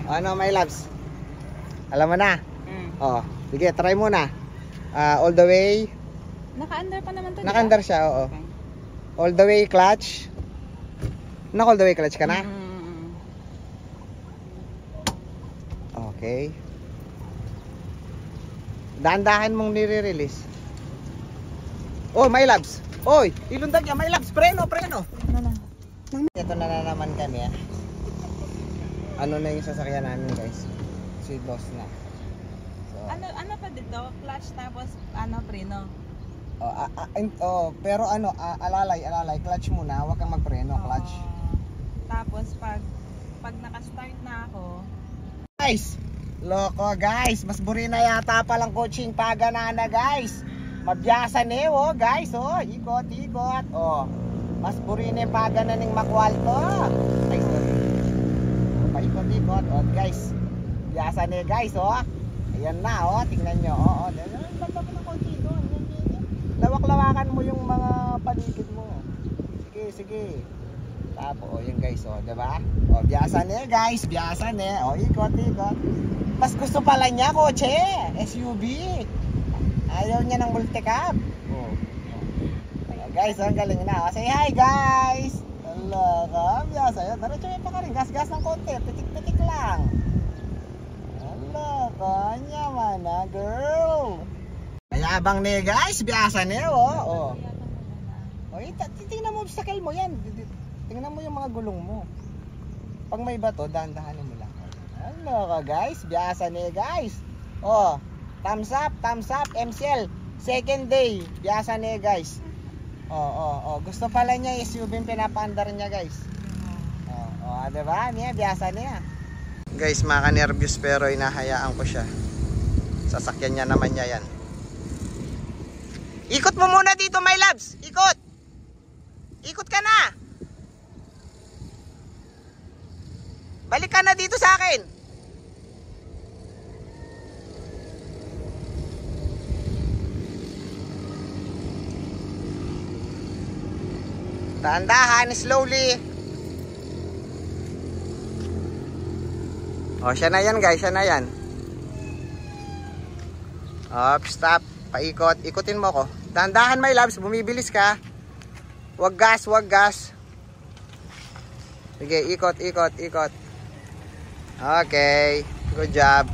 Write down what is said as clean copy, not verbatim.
Ano, my loves? Alam mo na? Oh, sige, try mo na. All the way. Naka-under pa naman to, Naka-under siya, oo. Okay. All the way clutch. All the way clutch ka na? Okay. Dahan-dahan mong nire-release. Oh, my loves. Oy, ilundag niya, my loves. Preno. Ito na naman kami, ah. Ano na yung sasakyan namin, guys? Sweet loss na. So, ano pa dito? Clutch tapos preno. pero alalay, clutch muna, huwag kang magpreno, clutch. Tapos pag naka-start na ako. Guys, loko guys, mas burina yata palang coaching paganana guys. Mabyasan guys, ikot, mas burina yung pagananing makwalto. Ay, sorry. Paikot, guys. Byasan guys, ayan na, tingnan nyo, baba mo ng konti doon. Lawak-lawakan mo yung mga paligid mo. Sige. Tapos, yun guys, diba? Byasan guys, ikot. Mas gusto pala niya, kotse, SUV. Ayaw niya ng multicab. Guys, ang galing na. Say hi guys. Hello, biyasa yun. Diretso pa ka rin, gas ng konti, pitik-pitik lang. Hello, kanya man na, girl. Mayabang guys, biyasa tingnan mo obstacle mo yan. Tingnan mo yung mga gulong mo. Pag may bato, dahan-dahanin mo lang. Ano ka guys? Biyasa guys. Thumbs up, MCL. Second day. Biyasa guys. Gusto pala niya SUV yung pinapandar niya guys. Diba? Biyasa niya. Guys, maka-nervous pero inahayaan ko siya. Sasakyan niya naman niya yan. Ikot mo muna dito, my loves. Ikot ka na. Balik ka na dito sa akin. Dahan-dahan, slowly. Siya na yan guys, stop. Paikot. Ikutin mo ko. Dahan-dahan, my loves, bumibilis ka. Wag gas. Sige, ikot. Okay. Good job.